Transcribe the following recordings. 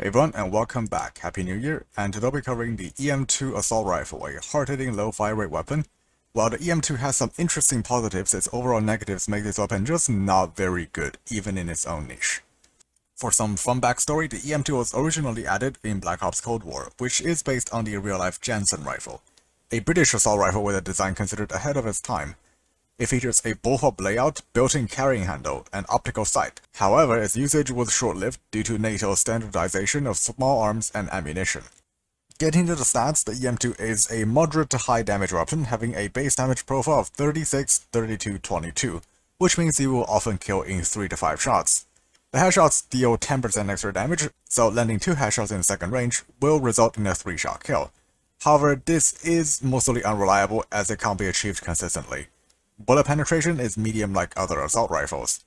Hey everyone, and welcome back. Happy New Year, and today we'll be covering the EM2 Assault Rifle, a hard-hitting, low-fire rate weapon. While the EM2 has some interesting positives, its overall negatives make this weapon just not very good, even in its own niche. For some fun backstory, the EM2 was originally added in Black Ops Cold War, which is based on the real-life Jansen rifle, a British assault rifle with a design considered ahead of its time. It features a bullhop layout, built-in carrying handle, and optical sight. However, its usage was short-lived due to NATO's standardization of small arms and ammunition. Getting to the stats, the EM2 is a moderate to high damage weapon, having a base damage profile of 36, 32, 22, which means you will often kill in 3 to 5 shots. The headshots deal 10% extra damage, so landing 2 headshots in second range will result in a 3-shot kill. However, this is mostly unreliable as it can't be achieved consistently. Bullet penetration is medium like other assault rifles.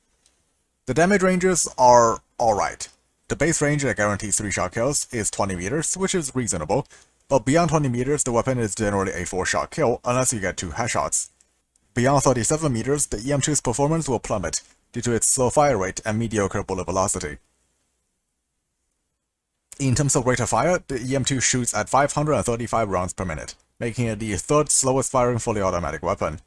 The damage ranges are alright. The base range that guarantees 3-shot kills is 20 meters, which is reasonable, but beyond 20 meters the weapon is generally a 4-shot kill unless you get 2 headshots. Beyond 37 meters, the EM2's performance will plummet due to its slow fire rate and mediocre bullet velocity. In terms of rate of fire, the EM2 shoots at 535 rounds per minute, making it the 3rd slowest firing fully automatic weapon.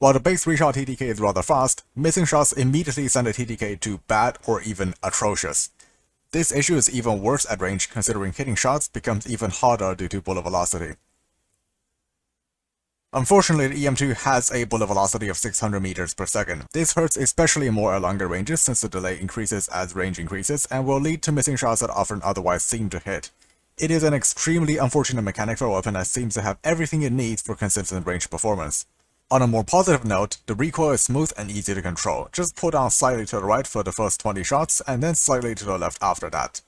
While the base 3-shot TTK is rather fast, missing shots immediately send the TTK to bad or even atrocious. This issue is even worse at range, considering hitting shots becomes even harder due to bullet velocity. Unfortunately, the EM2 has a bullet velocity of 600 meters per second. This hurts especially more at longer ranges since the delay increases as range increases and will lead to missing shots that often otherwise seem to hit. It is an extremely unfortunate mechanic for a weapon that seems to have everything it needs for consistent range performance. On a more positive note, the recoil is smooth and easy to control. Just pull down slightly to the right for the first 20 shots, and then slightly to the left after that.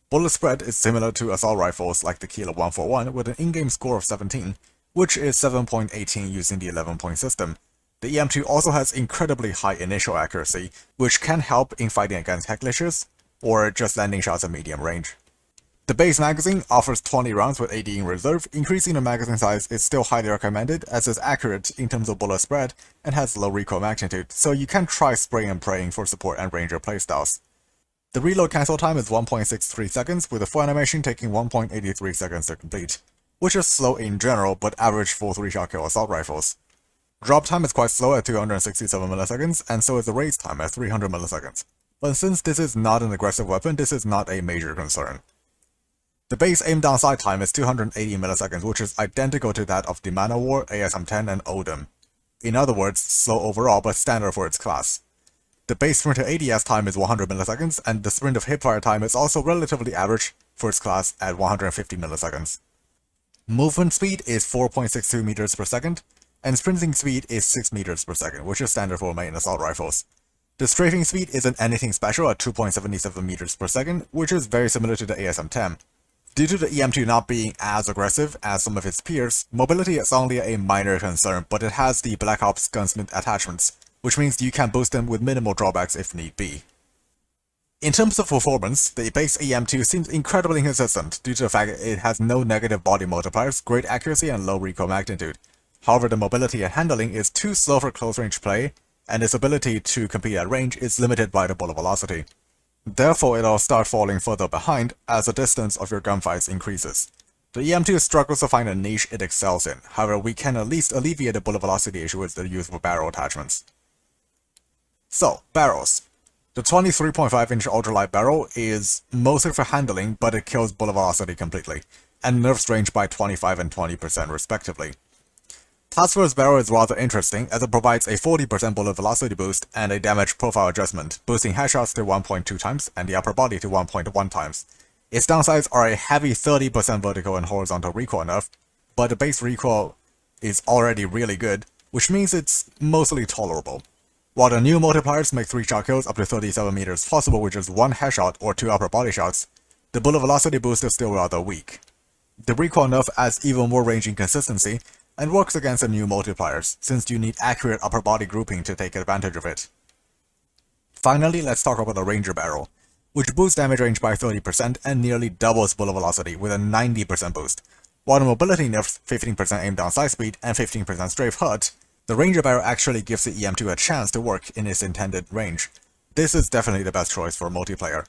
Bullet spread is similar to assault rifles like the Kilo 141 with an in-game score of 17, which is 7.18 using the 11-point system. The EM2 also has incredibly high initial accuracy, which can help in fighting against heck glitches, or just landing shots at medium range. The base magazine offers 20 rounds with 80 in reserve. Increasing the magazine size is still highly recommended as it's accurate in terms of bullet spread and has low recoil magnitude, so you can try spraying and praying for support and ranger playstyles. The reload cancel time is 1.63 seconds, with the full animation taking 1.83 seconds to complete, which is slow in general but average for 3-shot kill assault rifles. Drop time is quite slow at 267 milliseconds, and so is the raise time at 300 milliseconds. But since this is not an aggressive weapon, this is not a major concern. The base aim down sight time is 280 milliseconds, which is identical to that of the Man-O-War, ASM-10, and codm. In other words, slow overall, but standard for its class. The base sprint to ADS time is 100 milliseconds, and the sprint of hipfire time is also relatively average for its class at 150 milliseconds. Movement speed is 4.62 meters per second, and sprinting speed is 6 meters per second, which is standard for main assault rifles. The strafing speed isn't anything special at 2.77 meters per second, which is very similar to the ASM-10. Due to the EM2 not being as aggressive as some of its peers, mobility is only a minor concern, but it has the Black Ops Gunsmith attachments, which means you can boost them with minimal drawbacks if need be. In terms of performance, the base EM2 seems incredibly inconsistent due to the fact that it has no negative body multipliers, great accuracy, and low recoil magnitude. However, the mobility and handling is too slow for close-range play, and its ability to compete at range is limited by the bullet velocity. Therefore, it'll start falling further behind as the distance of your gunfights increases. The EM2 struggles to find a niche it excels in, however we can at least alleviate the bullet velocity issue with the use of barrel attachments. So, barrels. The 23.5-inch ultralight barrel is mostly for handling, but it kills bullet velocity completely, and nerfs range by 25 and 20% respectively. Task Force barrel is rather interesting as it provides a 40% bullet velocity boost and a damage profile adjustment, boosting headshots to 1.2 times and the upper body to 1.1 times. Its downsides are a heavy 30% vertical and horizontal recoil nerf, but the base recoil is already really good, which means it's mostly tolerable. While the new multipliers make 3-shot kills up to 37 meters possible with just 1 headshot or 2 upper body shots, the bullet velocity boost is still rather weak. The recoil nerf adds even more range inconsistency, and works against the new multipliers, since you need accurate upper body grouping to take advantage of it. Finally, let's talk about the Ranger Barrel, which boosts damage range by 30% and nearly doubles bullet velocity with a 90% boost. While the mobility nerfs 15% aim down sight speed and 15% strafe hurt, the Ranger Barrel actually gives the EM2 a chance to work in its intended range. This is definitely the best choice for multiplayer.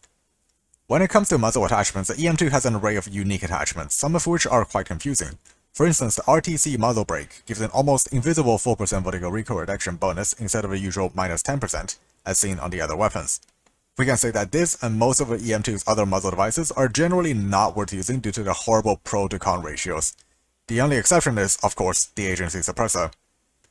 When it comes to muzzle attachments, the EM2 has an array of unique attachments, some of which are quite confusing. For instance, the RTC muzzle brake gives an almost invisible 4% vertical recoil reduction bonus instead of a usual -10%, as seen on the other weapons. We can say that this and most of the EM2's other muzzle devices are generally not worth using due to the horrible pro to con ratios. The only exception is, of course, the agency suppressor.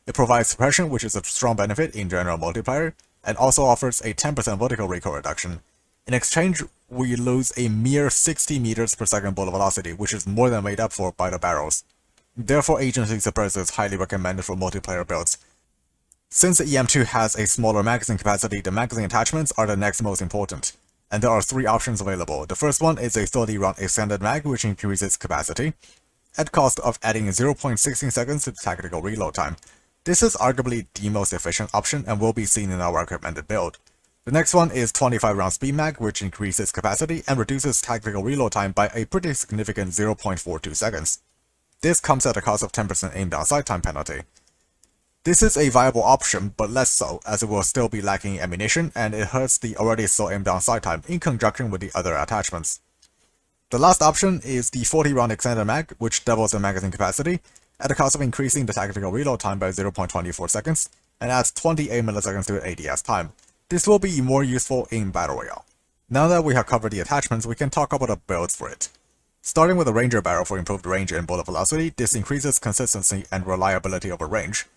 It provides suppression, which is a strong benefit in general multiplayer, and also offers a 10% vertical recoil reduction. In exchange, we lose a mere 60 meters per second bullet velocity, which is more than made up for by the barrels. Therefore, agency suppressor is highly recommended for multiplayer builds. Since the EM2 has a smaller magazine capacity, the magazine attachments are the next most important, and there are 3 options available. The first one is a 30-round extended mag, which increases capacity, at cost of adding 0.16 seconds to the tactical reload time. This is arguably the most efficient option and will be seen in our recommended build. The next one is 25-round speed mag, which increases capacity and reduces tactical reload time by a pretty significant 0.42 seconds. This comes at a cost of 10% aim down sight time penalty. This is a viable option, but less so, as it will still be lacking ammunition and it hurts the already slow aim down sight time in conjunction with the other attachments. The last option is the 40-round extended mag, which doubles the magazine capacity, at the cost of increasing the tactical reload time by 0.24 seconds, and adds 28 milliseconds to ADS time. This will be more useful in Battle Royale. Now that we have covered the attachments, we can talk about the builds for it. Starting with the Ranger barrel for improved range and bullet velocity, this increases consistency and reliability over range.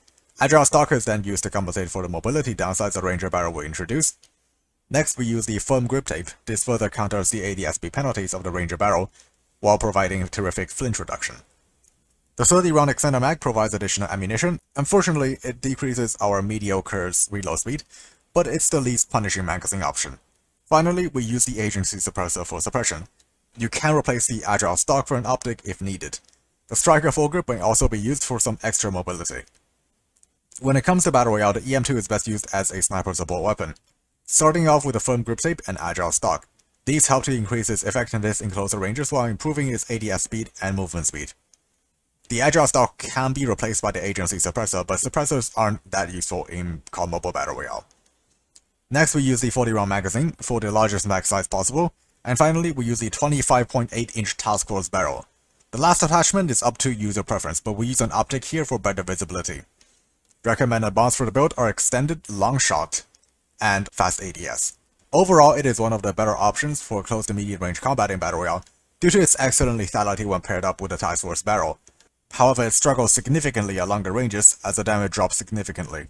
Agile stock is then used to compensate for the mobility downsides the Ranger barrel will introduce. Next, we use the firm grip tape. This further counters the ADSB penalties of the Ranger barrel, while providing terrific flinch reduction. The 30-round extended mag provides additional ammunition. Unfortunately, it decreases our mediocre's reload speed, but it's the least punishing magazine option. Finally, we use the agency suppressor for suppression. You can replace the agile stock for an optic if needed. The striker full grip may also be used for some extra mobility. When it comes to Battle Royale, the EM2 is best used as a sniper support weapon. Starting off with a firm grip tape and agile stock. These help to increase its effectiveness in closer ranges while improving its ADS speed and movement speed. The agile stock can be replaced by the agency suppressor, but suppressors aren't that useful in COD Mobile Battle Royale. Next, we use the 40-round magazine for the largest mag size possible, and finally, we use the 25.8-inch task force barrel. The last attachment is up to user preference, but we use an optic here for better visibility. Recommended mods for the build are extended long shot and fast ADS. Overall, it is one of the better options for close to medium range combat in Battle Royale, due to its excellent lethality when paired up with the task force barrel. However, it struggles significantly at longer ranges as the damage drops significantly.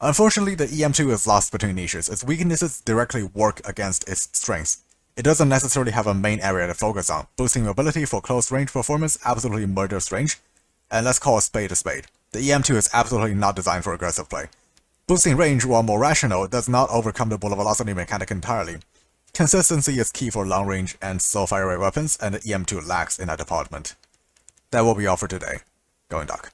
Unfortunately, the EM2 is lost between niches. Its weaknesses directly work against its strengths. It doesn't necessarily have a main area to focus on. Boosting mobility for close range performance absolutely murders range, and let's call a spade a spade. The EM2 is absolutely not designed for aggressive play. Boosting range, while more rational, does not overcome the bullet velocity mechanic entirely. Consistency is key for long range and slow fire rate weapons, and the EM2 lacks in that department. That will be all for today. Going Doc.